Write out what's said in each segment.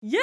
Yay!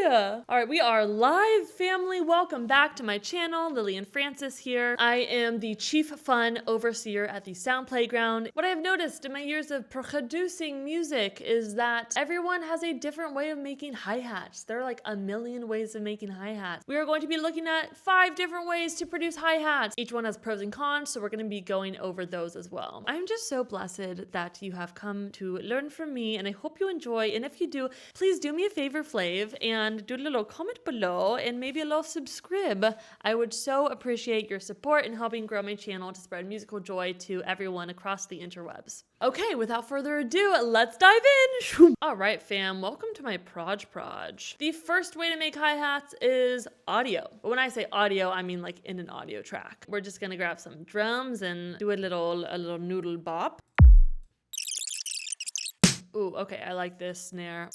All right, we are live, family. Welcome back to my channel. Lily and Francis here. I am the chief fun overseer at the Sound Playground. What I have noticed in my years of producing music is that everyone has a different way of making hi-hats. There are like a million ways of making hi-hats. We are going to be looking at 5 different ways to produce hi-hats. Each one has pros and cons, so we're going to be going over those as well. I'm just so blessed that you have come to learn from me, and I hope you enjoy. And if you do, please do me a favor, and do a little comment below and maybe a little subscribe. I would so appreciate your support in helping grow my channel to spread musical joy to everyone across the interwebs. Okay, without further ado, let's dive in. All right, fam, welcome to my proj. The first way to make hi-hats is audio. But when I say audio, I mean like in an audio track. We're just gonna grab some drums and do a little noodle bop. Ooh, okay, I like this snare.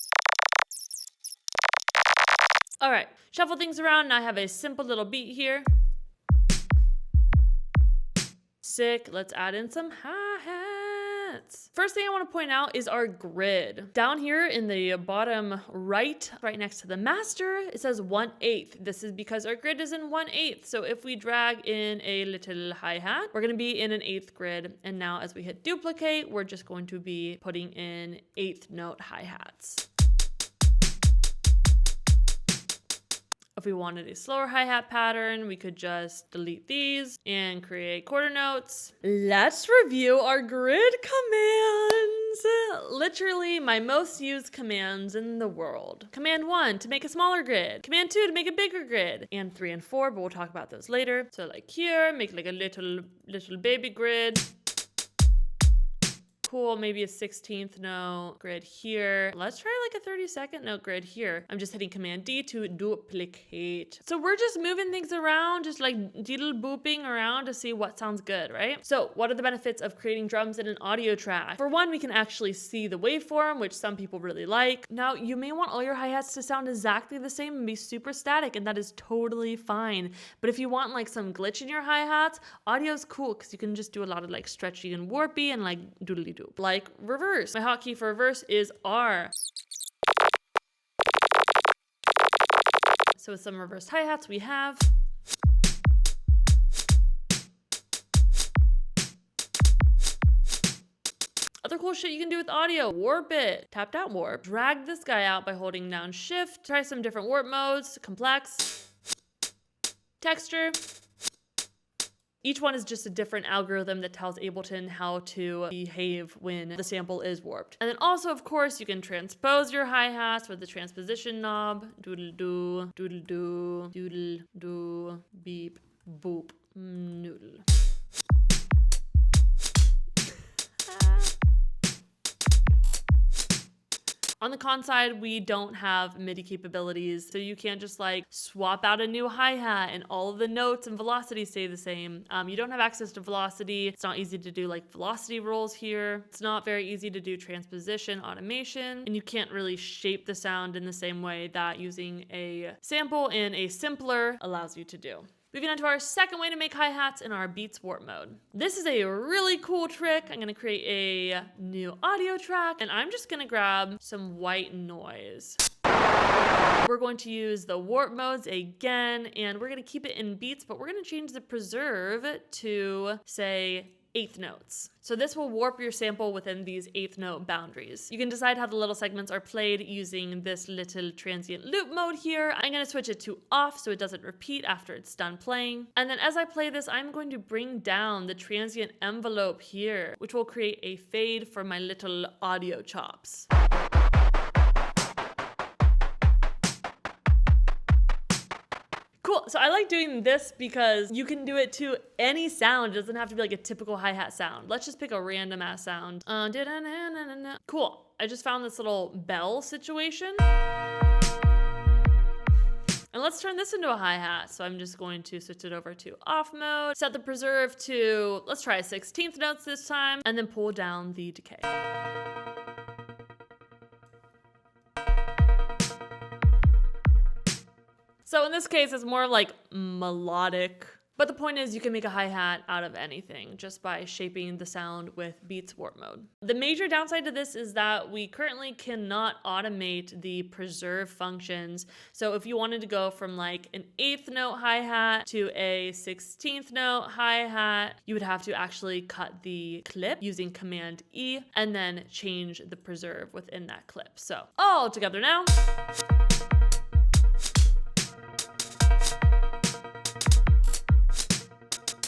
All right, shuffle things around. Now I have a simple little beat here. Sick, let's add in some hi-hats. First thing I want to point out is our grid. Down here in the bottom right next to the master, it says 1/8. This is because our grid is in 1/8. So if we drag in a little hi-hat, we're gonna be in an 1/8 grid. And now as we hit duplicate, we're just going to be putting in 1/8 note hi-hats. If we wanted a slower hi-hat pattern, we could just delete these and create quarter notes. Let's review our grid commands. Literally my most used commands in the world. Command 1 to make a smaller grid. Command 2 to make a bigger grid. And 3 and 4, but we'll talk about those later. So like here, make like a little baby grid. Cool, maybe a 16th note grid here. Let's try like a 32nd note grid here. I'm just hitting Command D to duplicate. So we're just moving things around, just like diddle booping around to see what sounds good, right? So what are the benefits of creating drums in an audio track? For one, we can actually see the waveform, which some people really like. Now, you may want all your hi-hats to sound exactly the same and be super static, and that is totally fine. But if you want like some glitch in your hi-hats, audio's cool because you can just do a lot of like stretchy and warpy and like doodly-doo. Like reverse. My hotkey for reverse is R. So with some reversed hi-hats we have. Other cool shit you can do with audio, warp it. Tap down warp. Drag this guy out by holding down shift. Try some different warp modes, complex, texture. Each one is just a different algorithm that tells Ableton how to behave when the sample is warped. And then also, of course, you can transpose your hi-hats with the transposition knob. Doodle-doo, doodle-doo, doodle-doo, beep, boop, noodle. On the con side, we don't have MIDI capabilities, so you can't just like swap out a new hi-hat and all of the notes and velocity stay the same. You don't have access to velocity. It's not easy to do like velocity rolls here. It's not very easy to do transposition automation, and you can't really shape the sound in the same way that using a sample in a simpler allows you to do. Moving on to our second way to make hi-hats in our Beats warp mode. This is a really cool trick. I'm gonna create a new audio track, and I'm just gonna grab some white noise. We're going to use the warp modes again, and we're gonna keep it in Beats, but we're gonna change the preserve to, say, 1/8 notes. So this will warp your sample within these 1/8 note boundaries. You can decide how the little segments are played using this little transient loop mode here. I'm gonna switch it to off so it doesn't repeat after it's done playing. And then as I play this, I'm going to bring down the transient envelope here, which will create a fade for my little audio chops. Cool, so I like doing this because you can do it to any sound. It doesn't have to be like a typical hi-hat sound. Let's just pick a random ass sound. Cool, I just found this little bell situation. And let's turn this into a hi-hat. So I'm just going to switch it over to off mode, set the preserve to, let's try 16th notes this time, and then pull down the decay. So in this case, it's more like melodic But the point is you can make a hi-hat out of anything just by shaping the sound with Beats Warp Mode. The major downside to this is that we currently cannot automate the preserve functions. So if you wanted to go from like an 8th note hi-hat to a 16th note hi-hat, you would have to actually cut the clip using Command E and then change the preserve within that clip. So all together now.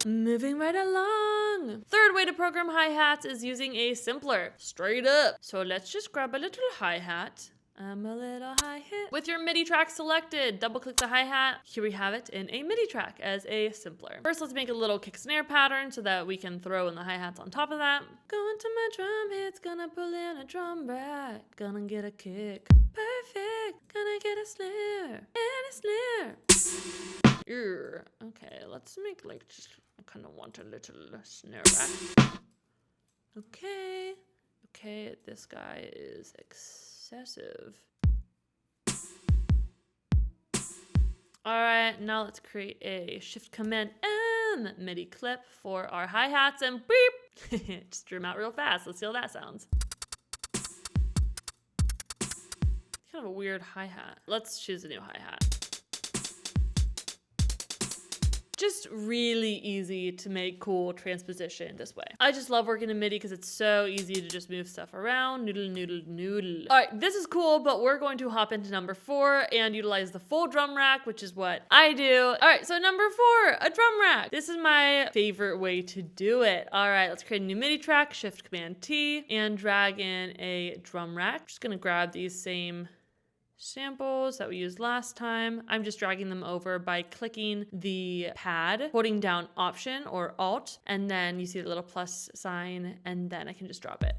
Moving right along. Third way to program hi-hats is using a simpler, straight up. So let's just grab a little hi-hat. I'm a little hi-hat. With your MIDI track selected, double click the hi-hat. Here we have it in a MIDI track as a simpler. First, let's make a little kick snare pattern so that we can throw in the hi-hats on top of that. Going to my drum hits, gonna pull in a drum rack. Gonna get a kick. Perfect. Gonna get a snare and a snare. Okay, let's make like just, I kind of want a little snare rack. Okay, this guy is excessive. All right, now let's create a Shift Command M MIDI clip for our hi-hats and beep. Just drew them out real fast. Let's see how that sounds. Kind of a weird hi-hat. Let's choose a new hi-hat. Just really easy to make cool transposition this way. I just love working in MIDI because it's so easy to just move stuff around. Noodle, noodle, noodle. All right, this is cool, but we're going to hop into number 4 and utilize the full drum rack, which is what I do. All right, so number 4, a drum rack. This is my favorite way to do it. All right, let's create a new MIDI track, Shift Command T, and drag in a drum rack. Just gonna grab these same samples that we used last time. I'm just dragging them over by clicking the pad, holding down Option or Alt, and then you see the little plus sign, and then I can just drop it.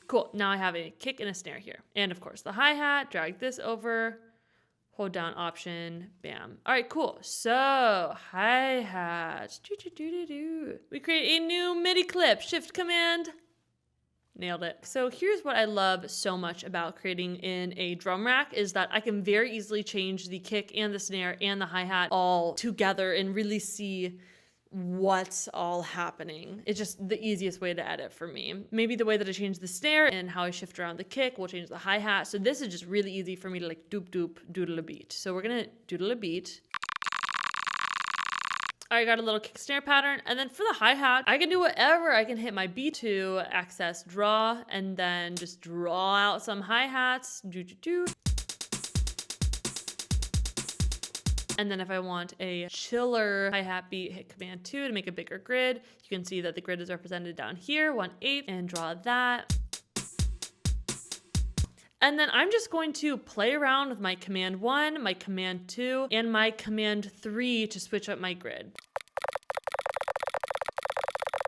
Cool, now I have a kick and a snare here. And of course the hi-hat, drag this over, hold down Option, bam. All right, cool. So hi-hat, we create a new MIDI clip, Shift Command, nailed it. So here's what I love so much about creating in a drum rack is that I can very easily change the kick and the snare and the hi-hat all together and really see what's all happening. It's just the easiest way to edit for me. Maybe the way that I change the snare and how I shift around the kick will change the hi-hat. So this is just really easy for me to like doop doop doodle a beat. So we're gonna doodle a beat. I got a little kick snare pattern, and then for the hi-hat, I can do whatever. I can hit my B2, access draw, and then just draw out some hi-hats. And then if I want a chiller hi-hat beat, hit Command 2 to make a bigger grid. You can see that the grid is represented down here, 1/8, and draw that. And then I'm just going to play around with my Command 1, my Command 2, and my Command 3 to switch up my grid.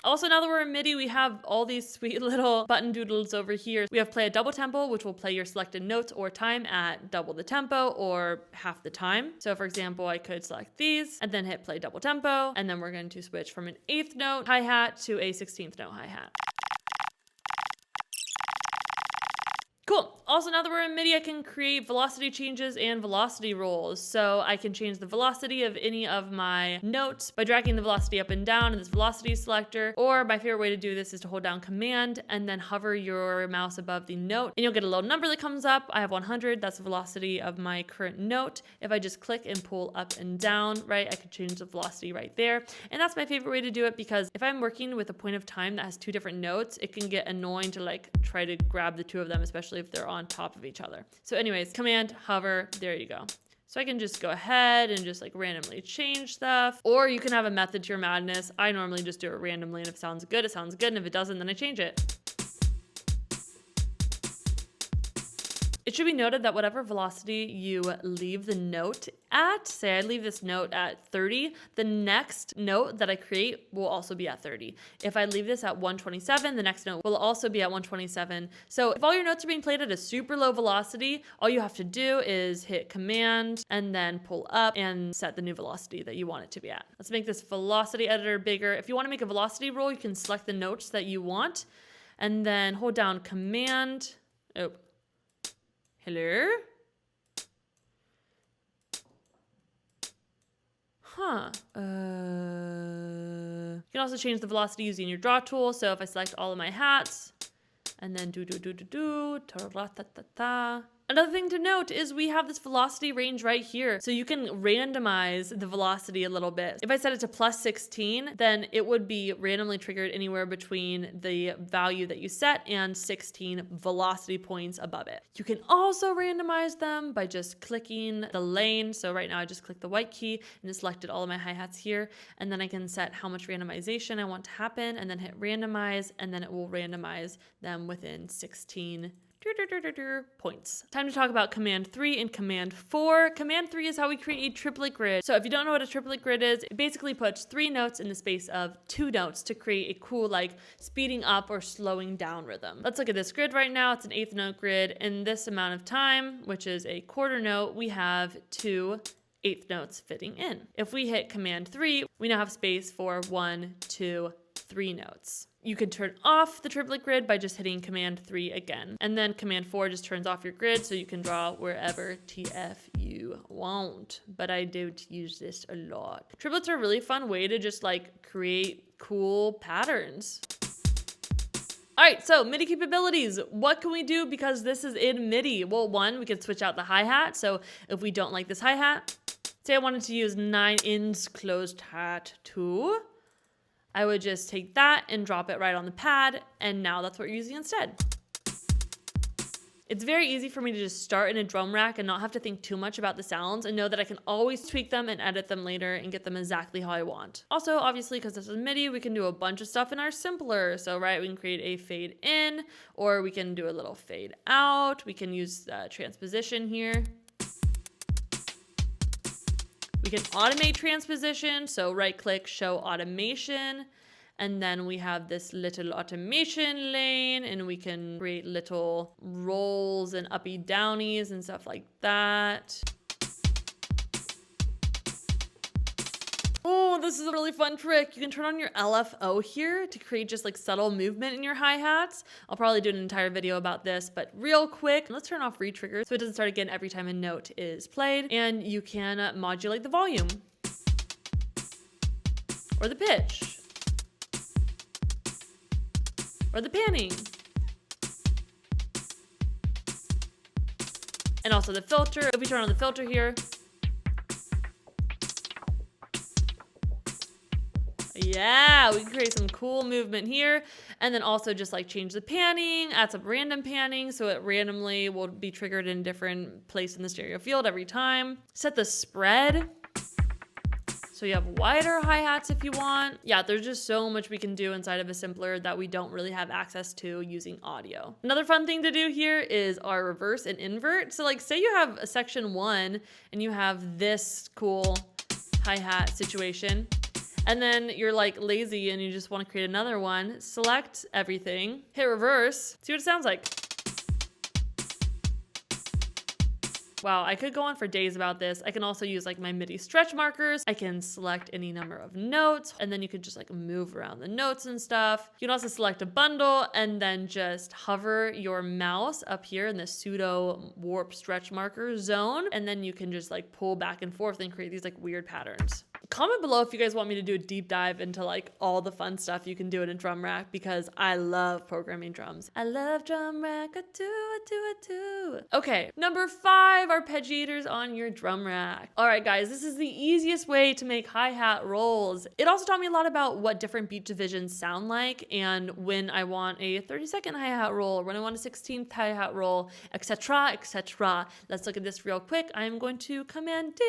Also, now that we're in MIDI, we have all these sweet little button doodles over here. We have play at double tempo, which will play your selected notes or time at double the tempo or half the time. So for example, I could select these and then hit play double tempo. And then we're going to switch from an 8th note hi-hat to a 16th note hi-hat. Cool. Also, now that we're in MIDI, I can create velocity changes and velocity rolls. So I can change the velocity of any of my notes by dragging the velocity up and down in this velocity selector. Or my favorite way to do this is to hold down Command and then hover your mouse above the note. And you'll get a little number that comes up. I have 100. That's the velocity of my current note. If I just click and pull up and down, right, I could change the velocity right there. And that's my favorite way to do it because if I'm working with a point of time that has 2 different notes, it can get annoying to like try to grab the 2 of them, especially if they're on top of each other. So anyways, Command, hover, there you go. So I can just go ahead and just like randomly change stuff, or you can have a method to your madness. I normally just do it randomly, and if it sounds good, it sounds good, and if it doesn't, then I change it. It should be noted that whatever velocity you leave the note at, say I leave this note at 30, the next note that I create will also be at 30. If I leave this at 127, the next note will also be at 127. So if all your notes are being played at a super low velocity, all you have to do is hit Command and then pull up and set the new velocity that you want it to be at. Let's make this velocity editor bigger. If you want to make a velocity roll, you can select the notes that you want and then hold down Command. Oh. Hello? Huh, can also change the velocity using your draw tool. So if I select all of my hats and then ta-ra-ta-ta-ta. Another thing to note is we have this velocity range right here. So you can randomize the velocity a little bit. If I set it to plus 16, then it would be randomly triggered anywhere between the value that you set and 16 velocity points above it. You can also randomize them by just clicking the lane. So right now I just clicked the white key and it selected all of my hi-hats here. And then I can set how much randomization I want to happen and then hit randomize, and then it will randomize them within 16 points. Time to talk about command 3 and command 4. Command 3 is how we create a triplet grid. So if you don't know what a triplet grid is, it basically puts 3 notes in the space of 2 notes to create a cool like speeding up or slowing down rhythm. Let's look at this grid right now. It's an 1/8 note grid. In this amount of time, which is a quarter note, we have 2 1/8 notes fitting in. If we hit command 3, we now have space for 1, 2, 3 notes. You can turn off the triplet grid by just hitting command 3 again. And then command 4 just turns off your grid so you can draw wherever TF you want. But I don't use this a lot. Triplets are a really fun way to just like create cool patterns. All right, so MIDI capabilities. What can we do because this is in MIDI? Well, one, we can switch out the hi-hat. So if we don't like this hi-hat, say I wanted to use 9-ins closed hat 2. I would just take that and drop it right on the pad, and now that's what you're using instead. It's very easy for me to just start in a drum rack and not have to think too much about the sounds and know that I can always tweak them and edit them later and get them exactly how I want. Also, obviously, because this is MIDI, we can do a bunch of stuff in our simpler. So, right, we can create a fade in, or we can do a little fade out. We can use transposition here. We can automate transposition, so right click, show automation, and then we have this little automation lane, and we can create little rolls and uppy downies and stuff like that. Oh, this is a really fun trick. You can turn on your LFO here to create just like subtle movement in your hi-hats. I'll probably do an entire video about this, but real quick, let's turn off retrigger so it doesn't start again every time a note is played. And you can modulate the volume or the pitch or the panning. And also the filter. If we turn on the filter here, yeah, we can create some cool movement here. And then also just like change the panning, add some random panning so it randomly will be triggered in a different place in the stereo field every time. Set the spread so you have wider hi-hats if you want. Yeah, there's just so much we can do inside of a simpler that we don't really have access to using audio. Another fun thing to do here is our reverse and invert. So like say you have a section 1 and you have this cool hi-hat situation. And then you're like lazy and you just want to create another one. Select everything, hit reverse, see what it sounds like. Wow, I could go on for days about this. I can also use like my MIDI stretch markers. I can select any number of notes and then you could just like move around the notes and stuff. You can also select a bundle and then just hover your mouse up here in the pseudo warp stretch marker zone. And then you can just like pull back and forth and create these like weird patterns. Comment below if you guys want me to do a deep dive into like all the fun stuff you can do in a drum rack because I love programming drums. I love drum rack, a two. Okay, number 5, arpeggiators on your drum rack. All right, guys, this is the easiest way to make hi-hat rolls. It also taught me a lot about what different beat divisions sound like and when I want a 30-second hi-hat roll or when I want a 16th hi-hat roll, etc., etc. Let's look at this real quick. I'm going to Command D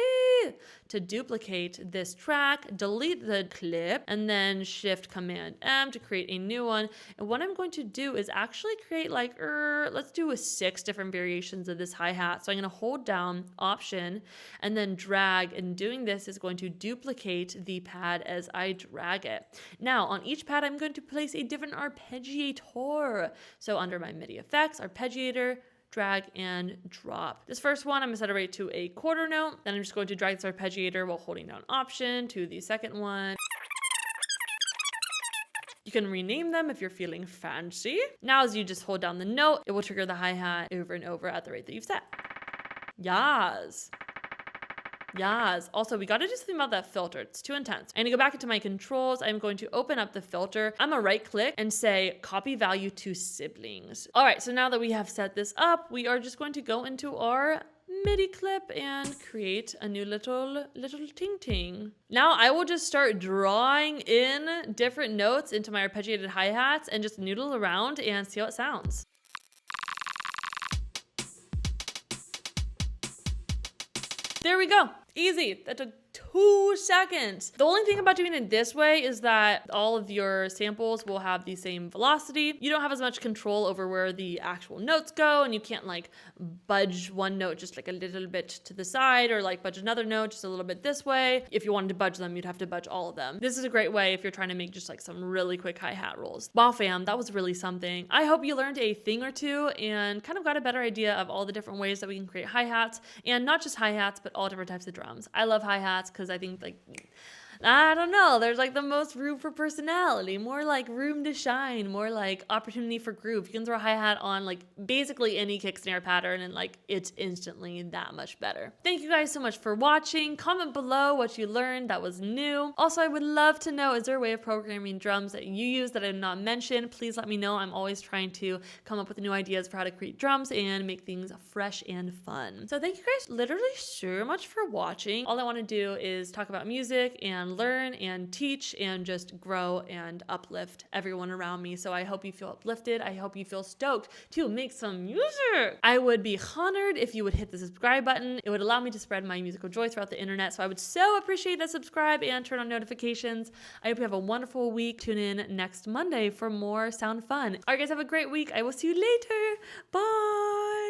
to duplicate this track, delete the clip, and then Shift Command M to create a new one. And what I'm going to do is actually create like, let's do 6 different variations of this hi-hat. So I'm gonna hold down Option and then drag, and doing this is going to duplicate the pad as I drag it. Now on each pad, I'm going to place a different arpeggiator. So under my MIDI effects, arpeggiator, drag and drop. This first one, I'm gonna set it right to a quarter note. Then I'm just going to drag this arpeggiator while holding down Option to the second one. You can rename them if you're feeling fancy. Now as you just hold down the note, it will trigger the hi-hat over and over at the rate that you've set. Yas. Yes. Also, we got to do something about that filter. It's too intense. I'm going to go back into my controls. I'm going to open up the filter. I'm going to right click and say copy value to siblings. All right. So now that we have set this up, we are just going to go into our MIDI clip and create a new little ting ting. Now I will just start drawing in different notes into my arpeggiated hi-hats and just noodle around and see how it sounds. There we go. Easy. That took 2 seconds. The only thing about doing it this way is that all of your samples will have the same velocity. You don't have as much control over where the actual notes go, and you can't like budge one note just like a little bit to the side or like budge another note just a little bit this way. If you wanted to budge them, you'd have to budge all of them. This is a great way if you're trying to make just like some really quick hi-hat rolls. Wow, fam, that was really something. I hope you learned a thing or two and kind of got a better idea of all the different ways that we can create hi-hats, and not just hi-hats, but all different types of drums. I love hi-hats because I think like, I don't know, there's like the most room for personality, more like room to shine, more like opportunity for groove. You can throw a hi-hat on like basically any kick snare pattern and like it's instantly that much better. Thank you guys so much for watching. Comment below what you learned that was new. Also, I would love to know, is there a way of programming drums that you use that I did not mention? Please let me know. I'm always trying to come up with new ideas for how to create drums and make things fresh and fun. So thank you guys literally so much for watching. All I want to do is talk about music and learn and teach and just grow and uplift everyone around me. So I hope you feel uplifted. I hope you feel stoked to make some music. I would be honored if you would hit the subscribe button. It would allow me to spread my musical joy throughout the internet. So I would so appreciate that subscribe and turn on notifications. I hope you have a wonderful week. Tune in next Monday for more sound fun. All right, guys, have a great week. I will see you later. Bye.